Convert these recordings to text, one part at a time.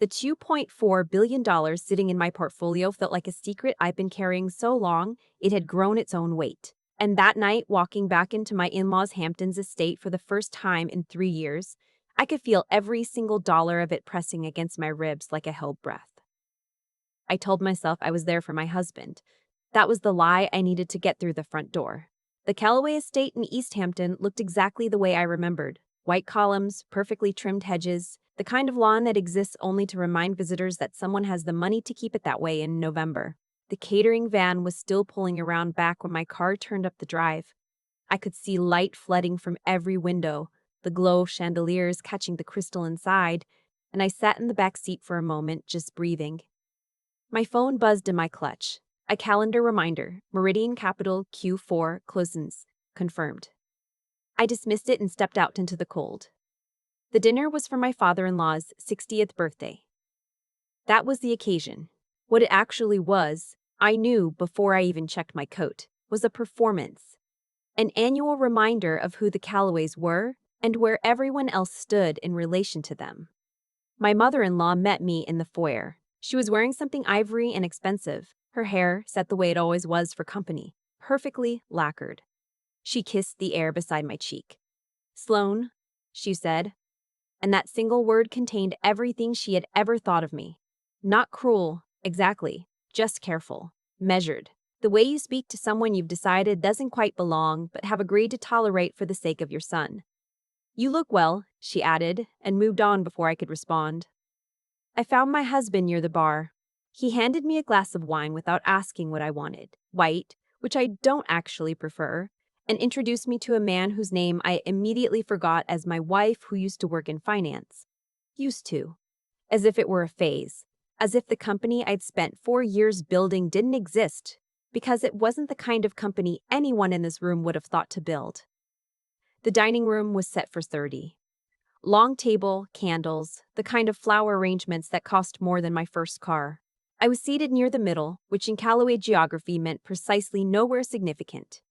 The $2.4 billion sitting in my portfolio felt like a secret I'd been carrying so long it had grown its own weight. And that night, walking back into my in-laws' Hamptons estate for the first time in 3 years, I could feel every single dollar of it pressing against my ribs like a held breath. I told myself I was there for my husband. That was the lie I needed to get through the front door. The Callaway estate in East Hampton looked exactly the way I remembered. White columns, perfectly trimmed hedges, the kind of lawn that exists only to remind visitors that someone has the money to keep it that way in November. The catering van was still pulling around back when my car turned up the drive. I could see light flooding from every window, the glow of chandeliers catching the crystal inside, and I sat in the back seat for a moment, just breathing. My phone buzzed in my clutch. A calendar reminder, Meridian Capital Q4 closes, confirmed. I dismissed it and stepped out into the cold. The dinner was for my father-in-law's 60th birthday. That was the occasion. What it actually was, I knew before I even checked my coat, was a performance. An annual reminder of who the Callaways were and where everyone else stood in relation to them. My mother-in-law met me in the foyer. She was wearing something ivory and expensive, her hair set the way it always was for company, perfectly lacquered. She kissed the air beside my cheek. "Sloane," she said, and that single word contained everything she had ever thought of me. Not cruel, exactly, just careful, measured. The way you speak to someone you've decided doesn't quite belong but have agreed to tolerate for the sake of your son. "You look well," she added, and moved on before I could respond. I found my husband near the bar. He handed me a glass of wine without asking what I wanted, white, which I don't actually prefer, and introduced me to a man whose name I immediately forgot as my wife who used to work in finance. Used to. As if it were a phase. As if the company I'd spent 4 years building didn't exist, because it wasn't the kind of company anyone in this room would have thought to build. The dining room was set for 30. Long table, candles, the kind of flower arrangements that cost more than my first car. I was seated near the middle, which in Callaway geography meant precisely nowhere significant.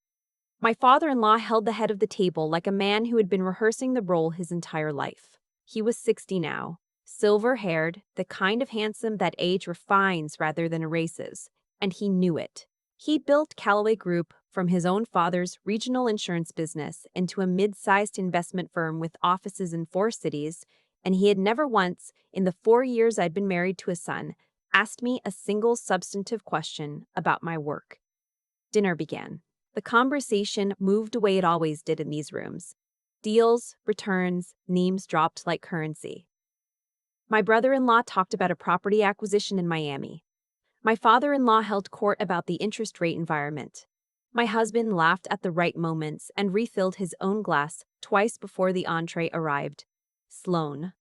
My father-in-law held the head of the table like a man who had been rehearsing the role his entire life. He was 60 now, silver-haired, the kind of handsome that age refines rather than erases, and he knew it. He built Callaway Group from his own father's regional insurance business into a mid-sized investment firm with offices in 4 cities, and he had never once, in the 4 years I'd been married to his son, asked me a single substantive question about my work. Dinner began. The conversation moved the way it always did in these rooms. Deals, returns, names dropped like currency. My brother-in-law talked about a property acquisition in Miami. My father-in-law held court about the interest rate environment. My husband laughed at the right moments and refilled his own glass twice before the entree arrived. Sloane.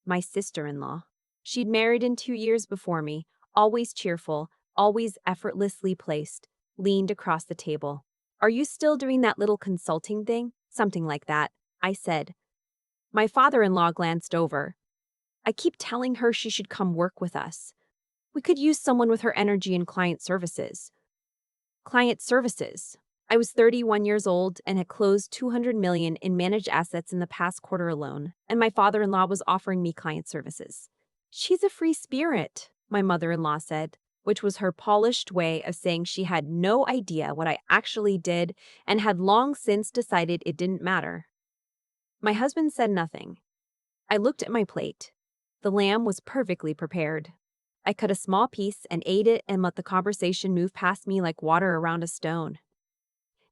My sister-in-law. She'd married in 2 years before me, always cheerful, always effortlessly placed, leaned across the table. "Are you still doing that little consulting thing?" "Something like that," I said. My father-in-law glanced over. "I keep telling her she should come work with us. We could use someone with her energy in client services." Client services. I was 31 years old and had closed $200 million in managed assets in the past quarter alone, and my father-in-law was offering me client services. "She's a free spirit," my mother-in-law said, which was her polished way of saying she had no idea what I actually did and had long since decided it didn't matter. My husband said nothing. I looked at my plate. The lamb was perfectly prepared. I cut a small piece and ate it and let the conversation move past me like water around a stone.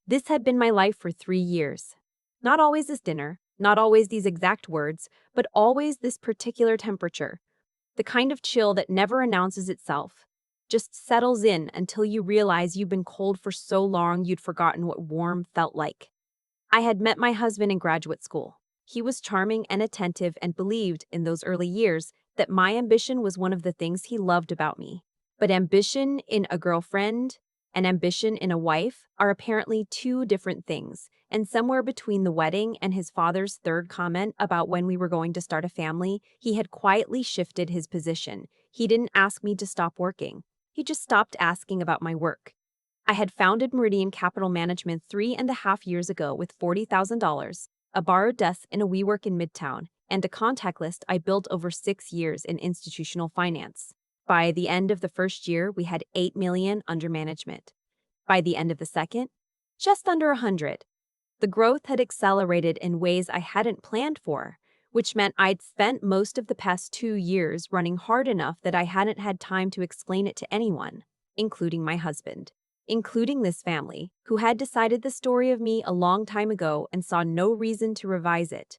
This had been my life for 3 years. Not always this dinner, not always these exact words, but always this particular temperature. The kind of chill that never announces itself, just settles in until you realize you've been cold for so long you'd forgotten what warm felt like. I had met my husband in graduate school. He was charming and attentive and believed, in those early years, that my ambition was one of the things he loved about me. But ambition in a girlfriend and ambition in a wife are apparently 2 different things, and somewhere between the wedding and his father's third comment about when we were going to start a family, he had quietly shifted his position. He didn't ask me to stop working. He just stopped asking about my work. I had founded Meridian Capital Management 3.5 years ago with $40,000, a borrowed desk in a WeWork in Midtown, and a contact list I built over 6 years in institutional finance. By the end of the first year, we had 8 million under management. By the end of the second, just under 100. The growth had accelerated in ways I hadn't planned for, which meant I'd spent most of the past 2 years running hard enough that I hadn't had time to explain it to anyone, including my husband, including this family, who had decided the story of me a long time ago and saw no reason to revise it.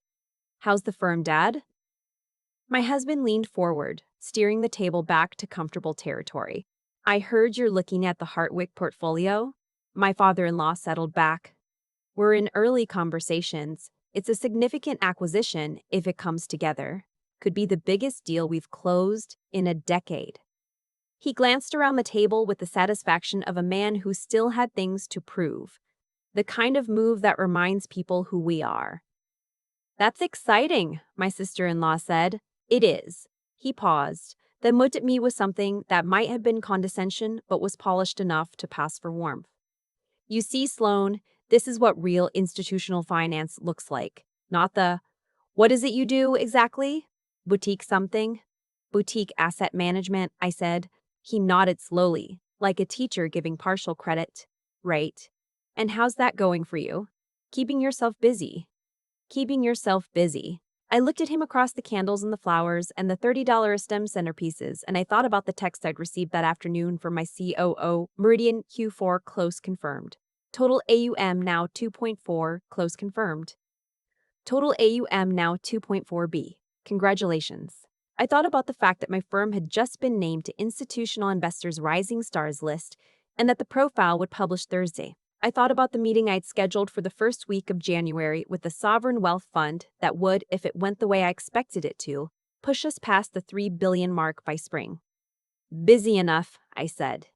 "How's the firm, Dad?" My husband leaned forward, steering the table back to comfortable territory. "I heard you're looking at the Hartwick portfolio." My father-in-law settled back. "We're in early conversations. It's a significant acquisition if it comes together. Could be the biggest deal we've closed in a decade." He glanced around the table with the satisfaction of a man who still had things to prove. The kind of move that reminds people who we are. "That's exciting," my sister-in-law said. "It is." He paused, then looked at me with something that might have been condescension but was polished enough to pass for warmth. "You see, Sloan, this is what real institutional finance looks like. Not the, what is it you do exactly? Boutique something?" "Boutique asset management," I said. He nodded slowly, like a teacher giving partial credit. "Right. And how's that going for you? Keeping yourself busy." "Keeping yourself busy." I looked at him across the candles and the flowers and the $30 stem centerpieces, and I thought about the text I'd received that afternoon from my COO, Meridian Q4 close confirmed. Total AUM now 2.4, close confirmed. Total AUM now 2.4B. Congratulations. I thought about the fact that my firm had just been named to Institutional Investors' Rising Stars list and that the profile would publish Thursday. I thought about the meeting I'd scheduled for the first week of January with the sovereign wealth fund that would, if it went the way I expected it to, push us past the 3 billion mark by spring. "Busy enough," I said.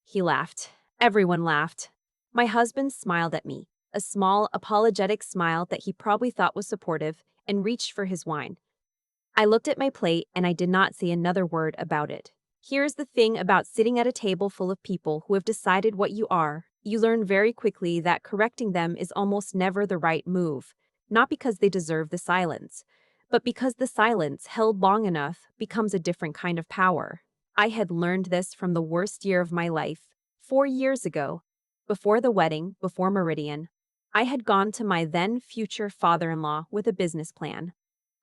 He laughed. Everyone laughed. My husband smiled at me, a small, apologetic smile that he probably thought was supportive, and reached for his wine. I looked at my plate and I did not say another word about it. Here's the thing about sitting at a table full of people who have decided what you are. You learn very quickly that correcting them is almost never the right move, not because they deserve the silence, but because the silence, held long enough, becomes a different kind of power. I had learned this from the worst year of my life, 4 years ago. Before the wedding, before Meridian, I had gone to my then future father-in-law with a business plan.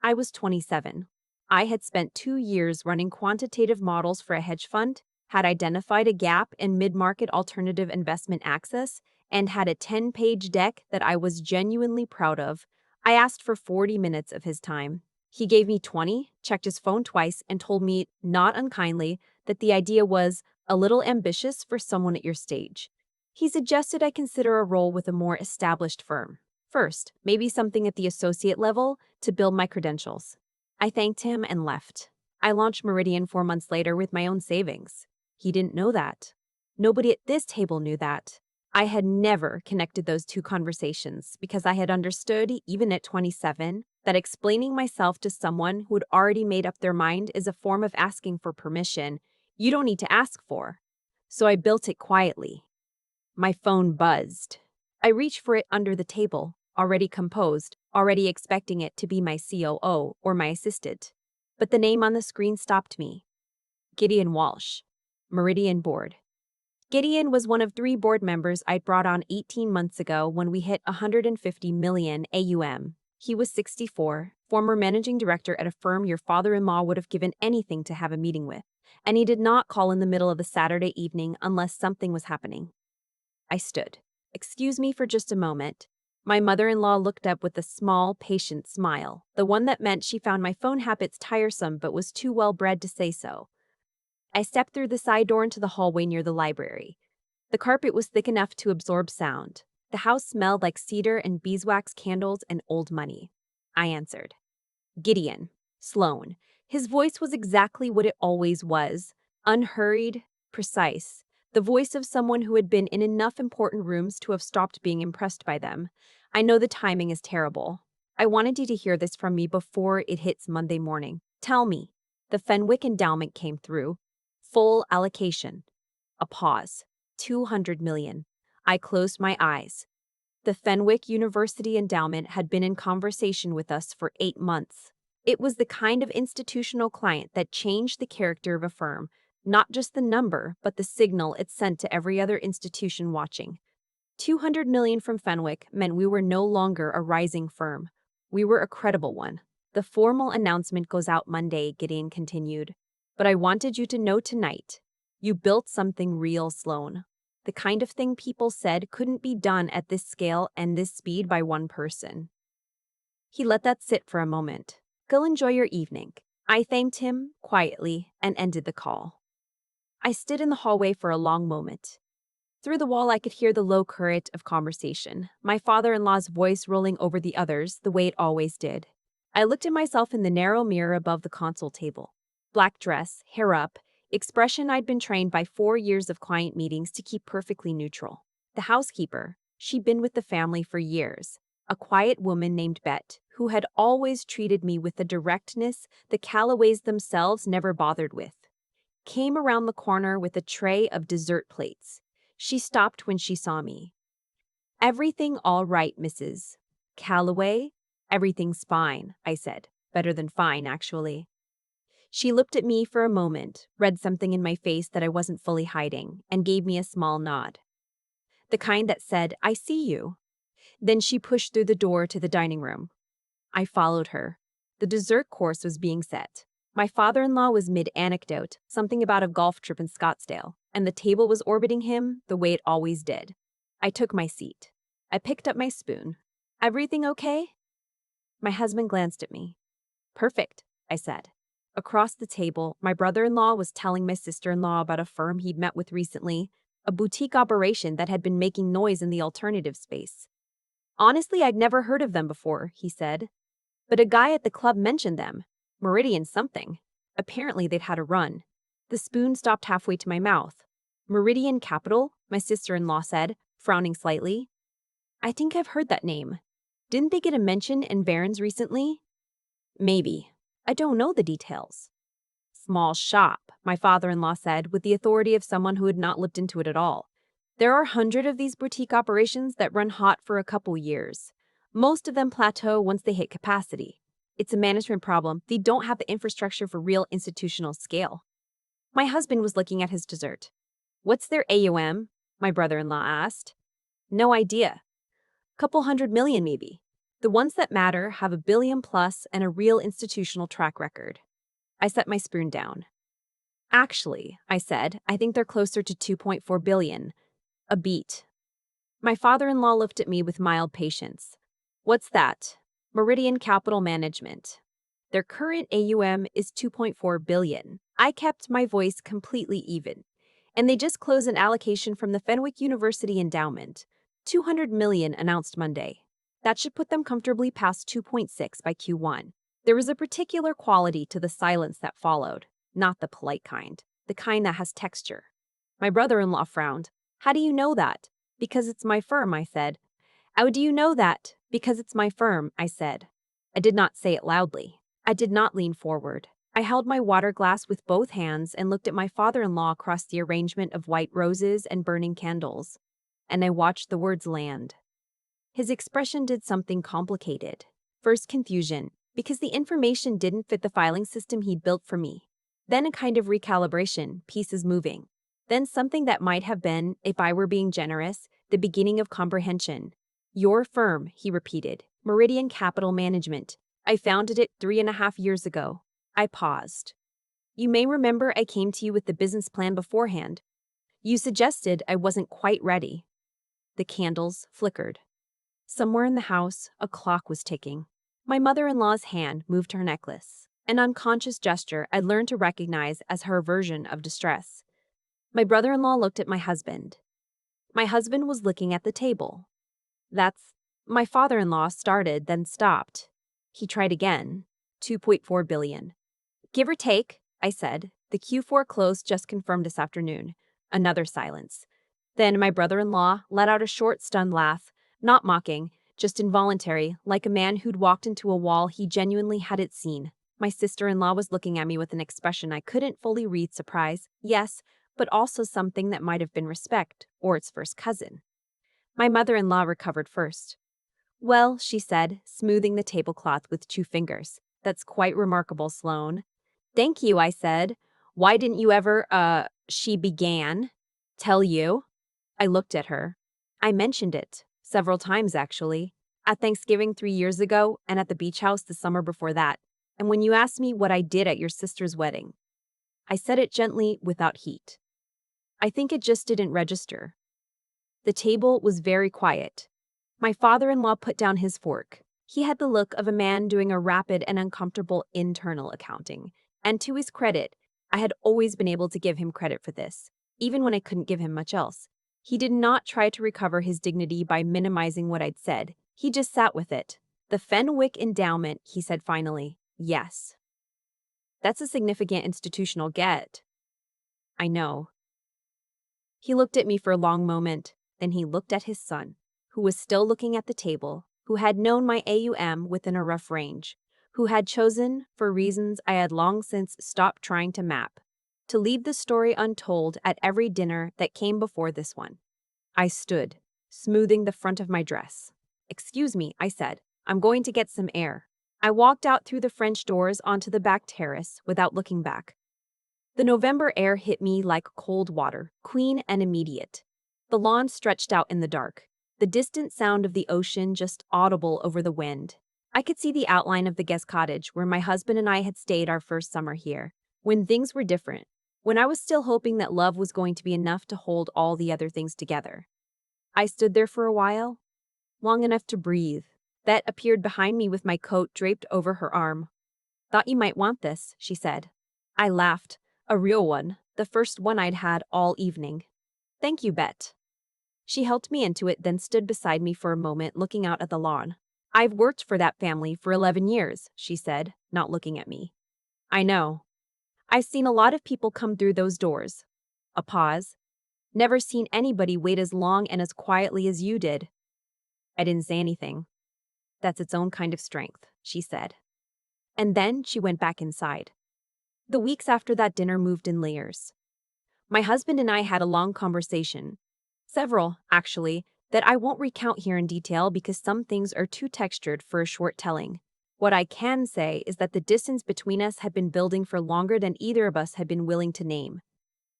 I was 27. I had spent 2 years running quantitative models for a hedge fund, had identified a gap in mid-market alternative investment access, and had a 10-page deck that I was genuinely proud of. I asked for 40 minutes of his time. He gave me 20, checked his phone twice, and told me, not unkindly, that the idea was a little ambitious for someone at your stage. He suggested I consider a role with a more established firm. First, maybe something at the associate level to build my credentials. I thanked him and left. I launched Meridian 4 months later with my own savings. He didn't know that. Nobody at this table knew that. I had never connected those two conversations because I had understood, even at 27, that explaining myself to someone who had already made up their mind is a form of asking for permission you don't need to ask for. So I built it quietly. My phone buzzed. I reached for it under the table, already composed, already expecting it to be my COO or my assistant. But the name on the screen stopped me. Gideon Walsh, Meridian Board. Gideon was one of 3 board members I'd brought on 18 months ago when we hit 150 million AUM. He was 64, former managing director at a firm your father-in-law would have given anything to have a meeting with, and he did not call in the middle of a Saturday evening unless something was happening. I stood. "Excuse me for just a moment." My mother-in-law looked up with a small, patient smile, the one that meant she found my phone habits tiresome but was too well-bred to say so. I stepped through the side door into the hallway near the library. The carpet was thick enough to absorb sound. The house smelled like cedar and beeswax candles and old money. I answered. "Gideon. Sloan." His voice was exactly what it always was, unhurried, precise. The voice of someone who had been in enough important rooms to have stopped being impressed by them. "I know the timing is terrible. I wanted you to hear this from me before it hits Monday morning. Tell me." The Fenwick endowment came through. Full allocation. A pause. 200 million. I closed my eyes. The Fenwick University endowment had been in conversation with us for 8 months. It was the kind of institutional client that changed the character of a firm, not just the number, but the signal it sent to every other institution watching. 200 million from Fenwick meant we were no longer a rising firm. We were a credible one. The formal announcement goes out Monday, Gideon continued. But I wanted you to know tonight. You built something real, Sloan. The kind of thing people said couldn't be done at this scale and this speed by one person. He let that sit for a moment. Go enjoy your evening. I thanked him quietly and ended the call. I stood in the hallway for a long moment. Through the wall, I could hear the low current of conversation, my father-in-law's voice rolling over the others the way it always did. I looked at myself in the narrow mirror above the console table. Black dress, hair up, expression I'd been trained by 4 years of client meetings to keep perfectly neutral. The housekeeper, she'd been with the family for years, a quiet woman named Bet, who had always treated me with the directness the Callaways themselves never bothered with, came around the corner with a tray of dessert plates. She stopped when she saw me. Everything all right, Mrs. Callaway? Everything's fine, I said. Better than fine, actually. She looked at me for a moment, read something in my face that I wasn't fully hiding, and gave me a small nod. The kind that said, I see you. Then she pushed through the door to the dining room. I followed her. The dessert course was being set. My father-in-law was mid-anecdote, something about a golf trip in Scottsdale, and the table was orbiting him the way it always did. I took my seat. I picked up my spoon. Everything okay? My husband glanced at me. Perfect, I said. Across the table, my brother-in-law was telling my sister-in-law about a firm he'd met with recently, a boutique operation that had been making noise in the alternative space. Honestly, I'd never heard of them before, he said. But a guy at the club mentioned them. Meridian something. Apparently they'd had a run. The spoon stopped halfway to my mouth. Meridian Capital, my sister-in-law said, frowning slightly. I think I've heard that name. Didn't they get a mention in Barron's recently? Maybe. I don't know the details. Small shop, my father-in-law said, with the authority of someone who had not looked into it at all. There are 100 of these boutique operations that run hot for a couple years. Most of them plateau once they hit capacity. It's a management problem. They don't have the infrastructure for real institutional scale. My husband was looking at his dessert. What's their AUM? My brother-in-law asked. No idea. Couple 100 million maybe. The ones that matter have $1 billion plus and a real institutional track record. I set my spoon down. Actually, I said, I think they're closer to 2.4 billion. A beat. My father-in-law looked at me with mild patience. What's that? Meridian Capital Management. Their current AUM is 2.4 billion. I kept my voice completely even. And they just closed an allocation from the Fenwick University Endowment. 200 million announced Monday. That should put them comfortably past 2.6 by Q1. There was a particular quality to the silence that followed, not the polite kind, the kind that has texture. My brother-in-law frowned. How do you know that? Because it's my firm, I said. How do you know that? Because it's my firm, I said. I did not say it loudly. I did not lean forward. I held my water glass with both hands and looked at my father-in-law across the arrangement of white roses and burning candles. And I watched the words land. His expression did something complicated. First confusion, because the information didn't fit the filing system he'd built for me. Then a kind of recalibration, pieces moving. Then something that might have been, if I were being generous, the beginning of comprehension. Your firm, he repeated. Meridian Capital Management. I founded it 3.5 years ago. I paused. You may remember I came to you with the business plan beforehand. You suggested I wasn't quite ready. The candles flickered. Somewhere in the house, a clock was ticking. My mother-in-law's hand moved to her necklace, an unconscious gesture I'd learned to recognize as her version of distress. My brother-in-law looked at my husband. My husband was looking at the table. My father-in-law started, then stopped. He tried again. 2.4 billion. Give or take, I said. The Q4 close just confirmed this afternoon. Another silence. Then my brother-in-law let out a short, stunned laugh. Not mocking, just involuntary, like a man who'd walked into a wall he genuinely hadn't seen. My sister-in-law was looking at me with an expression I couldn't fully read: surprise, yes, but also something that might have been respect, or its first cousin. My mother-in-law recovered first. Well, she said, smoothing the tablecloth with 2 fingers, That's quite remarkable, Sloane. Thank you, I said. Why didn't you ever, she began. Tell you? I looked at her. I mentioned it, several times actually. At Thanksgiving 3 years ago, and at the beach house the summer before that. And when you asked me what I did at your sister's wedding. I said it gently, without heat. I think it just didn't register. The table was very quiet. My father-in-law put down his fork. He had the look of a man doing a rapid and uncomfortable internal accounting. And to his credit, I had always been able to give him credit for this, even when I couldn't give him much else. He did not try to recover his dignity by minimizing what I'd said. He just sat with it. The Fenwick Endowment, he said finally. Yes. That's a significant institutional get. I know. He looked at me for a long moment, then he looked at his son, who was still looking at the table, who had known my AUM within a rough range, who had chosen, for reasons I had long since stopped trying to map, to leave the story untold at every dinner that came before this one. I stood, smoothing the front of my dress. Excuse me, I said. I'm going to get some air. I walked out through the French doors onto the back terrace without looking back. The November air hit me like cold water, clean and immediate. The lawn stretched out in the dark, the distant sound of the ocean just audible over the wind. I could see the outline of the guest cottage where my husband and I had stayed our first summer here, when things were different, when I was still hoping that love was going to be enough to hold all the other things together. I stood there for a while, long enough to breathe. Bette appeared behind me with my coat draped over her arm. Thought you might want this, she said. I laughed. A real one, the first one I'd had all evening. Thank you, Bette. She helped me into it, then stood beside me for a moment looking out at the lawn. I've worked for that family for 11 years, she said, not looking at me. I know. I've seen a lot of people come through those doors. A pause. Never seen anybody wait as long and as quietly as you did. I didn't say anything. That's its own kind of strength, she said. And then she went back inside. The weeks after that dinner moved in layers. My husband and I had a long conversation. Several, actually, that I won't recount here in detail because some things are too textured for a short telling. What I can say is that the distance between us had been building for longer than either of us had been willing to name.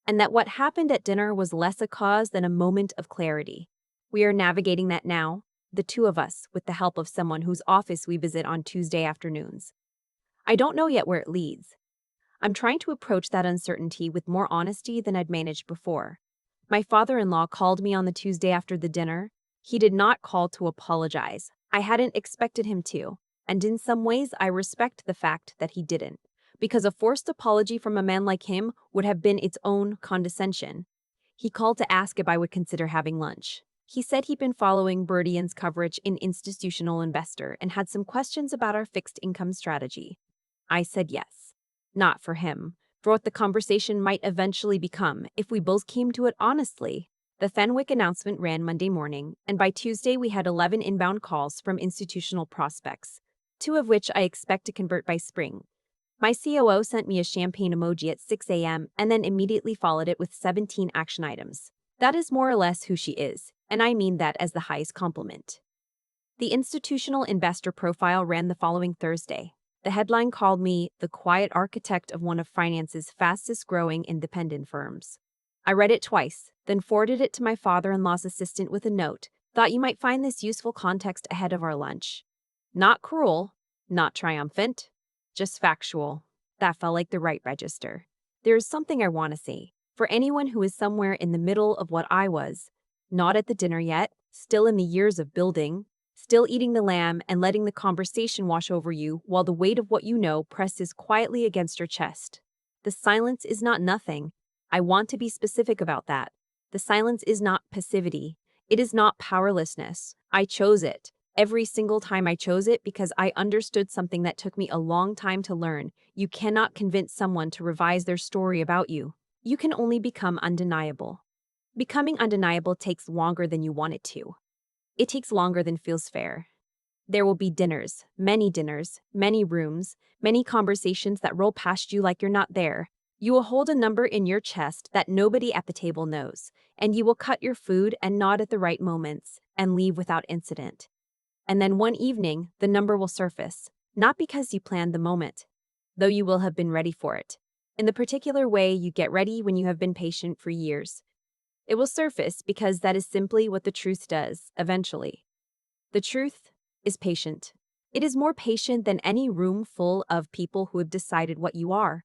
And that what happened at dinner was less a cause than a moment of clarity. We are navigating that now, the two of us, with the help of someone whose office we visit on Tuesday afternoons. I don't know yet where it leads. I'm trying to approach that uncertainty with more honesty than I'd managed before. My father-in-law called me on the Tuesday after the dinner. He did not call to apologize. I hadn't expected him to, and in some ways I respect the fact that he didn't, because a forced apology from a man like him would have been its own condescension. He called to ask if I would consider having lunch. He said he'd been following Bertian's coverage in Institutional Investor and had some questions about our fixed income strategy. I said yes. Not for him, for what the conversation might eventually become if we both came to it honestly. The Fenwick announcement ran Monday morning, and by Tuesday we had 11 inbound calls from institutional prospects, 2 of which I expect to convert by spring. My COO sent me a champagne emoji at 6 a.m. and then immediately followed it with 17 action items. That is more or less who she is, and I mean that as the highest compliment. The institutional investor profile ran the following Thursday. The headline called me the quiet architect of one of finance's fastest-growing independent firms. I read it twice, then forwarded it to my father-in-law's assistant with a note. Thought you might find this useful context ahead of our lunch. Not cruel, not triumphant, just factual. That felt like the right register. There is something I want to say. For anyone who is somewhere in the middle of what I was, not at the dinner yet, still in the years of building, still eating the lamb and letting the conversation wash over you while the weight of what you know presses quietly against your chest. The silence is not nothing. I want to be specific about that. The silence is not passivity. It is not powerlessness. I chose it. Every single time I chose it because I understood something that took me a long time to learn. You cannot convince someone to revise their story about you. You can only become undeniable. Becoming undeniable takes longer than you want it to. It takes longer than feels fair. There will be dinners, many rooms, many conversations that roll past you like you're not there. You will hold a number in your chest that nobody at the table knows, and you will cut your food and nod at the right moments and leave without incident. And then one evening, the number will surface. not because you planned the moment, though you will have been ready for it. In the particular way you get ready when you have been patient for years. It will surface because that is simply what the truth does, eventually. The truth is patient. It is more patient than any room full of people who have decided what you are.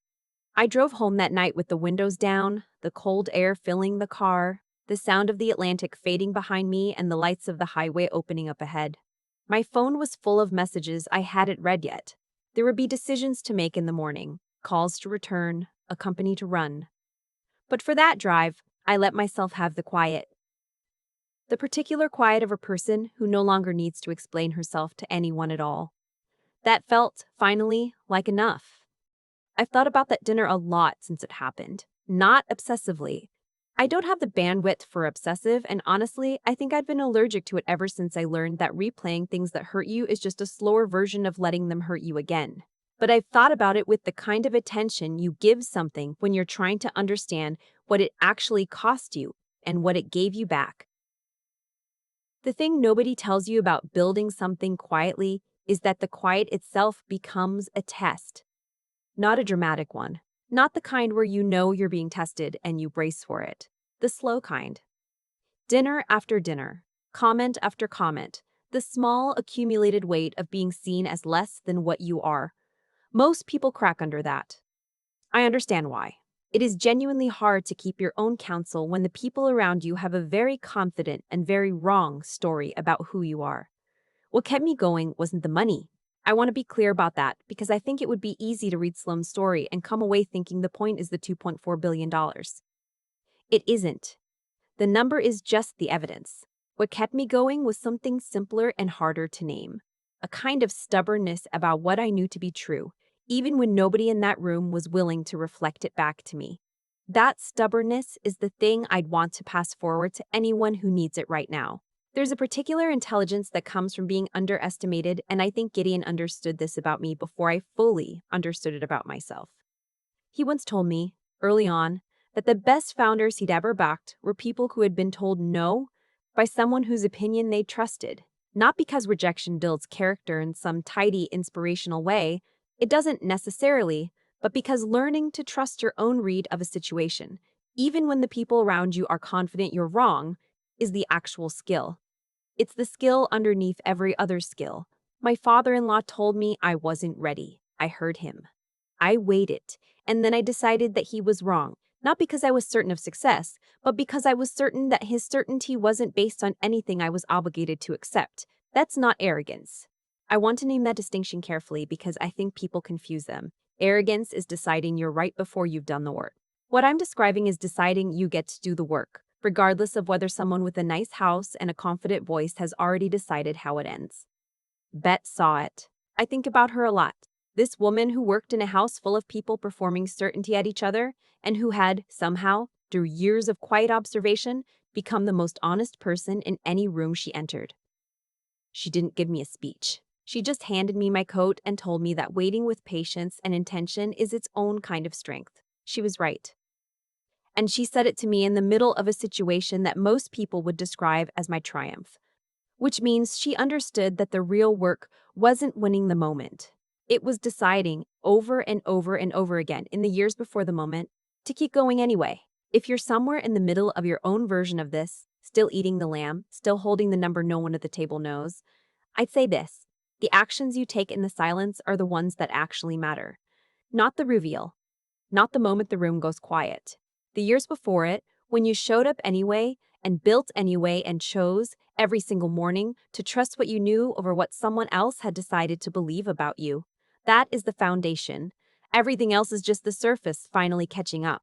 I drove home that night with the windows down, the cold air filling the car, the sound of the Atlantic fading behind me, and the lights of the highway opening up ahead. My phone was full of messages I hadn't read yet. There would be decisions to make in the morning, calls to return, a company to run. But for that drive, I let myself have the quiet. The particular quiet of a person who no longer needs to explain herself to anyone at all. That felt, finally, like enough. I've thought about that dinner a lot since it happened. Not obsessively. I don't have the bandwidth for obsessive, and honestly, I think I've been allergic to it ever since I learned that replaying things that hurt you is just a slower version of letting them hurt you again. But I've thought about it with the kind of attention you give something when you're trying to understand what it actually cost you and what it gave you back. The thing nobody tells you about building something quietly is that the quiet itself becomes a test. Not a dramatic one. Not the kind where you know you're being tested and you brace for it. The slow kind. Dinner after dinner. Comment after comment. The small accumulated weight of being seen as less than what you are. Most people crack under that. I understand why. It is genuinely hard to keep your own counsel when the people around you have a very confident and very wrong story about who you are. What kept me going wasn't the money. I want to be clear about that because I think it would be easy to read Sloane's story and come away thinking the point is the $2.4 billion. It isn't. The number is just the evidence. What kept me going was something simpler and harder to name. A kind of stubbornness about what I knew to be true, even when nobody in that room was willing to reflect it back to me. That stubbornness is the thing I'd want to pass forward to anyone who needs it right now. There's a particular intelligence that comes from being underestimated, and I think Gideon understood this about me before I fully understood it about myself. He once told me, early on, that the best founders he'd ever backed were people who had been told no by someone whose opinion they trusted. Not because rejection builds character in some tidy, inspirational way, it doesn't necessarily, but because learning to trust your own read of a situation, even when the people around you are confident you're wrong, is the actual skill. It's the skill underneath every other skill. My father-in-law told me I wasn't ready. I heard him. I waited, and then I decided that he was wrong, not because I was certain of success, but because I was certain that his certainty wasn't based on anything I was obligated to accept. That's not arrogance. I want to name that distinction carefully because I think people confuse them. Arrogance is deciding you're right before you've done the work. What I'm describing is deciding you get to do the work, regardless of whether someone with a nice house and a confident voice has already decided how it ends. Bet saw it. I think about her a lot. This woman who worked in a house full of people performing certainty at each other and who had, somehow, through years of quiet observation, become the most honest person in any room she entered. She didn't give me a speech. She just handed me my coat and told me that waiting with patience and intention is its own kind of strength. She was right. And she said it to me in the middle of a situation that most people would describe as my triumph, which means she understood that the real work wasn't winning the moment. It was deciding over and over and over again in the years before the moment to keep going anyway. If you're somewhere in the middle of your own version of this, still eating the lamb, still holding the number no one at the table knows, I'd say this: the actions you take in the silence are the ones that actually matter. Not the reveal, not the moment the room goes quiet. The years before it, when you showed up anyway and built anyway and chose, every single morning, to trust what you knew over what someone else had decided to believe about you. That is the foundation. Everything else is just the surface finally catching up.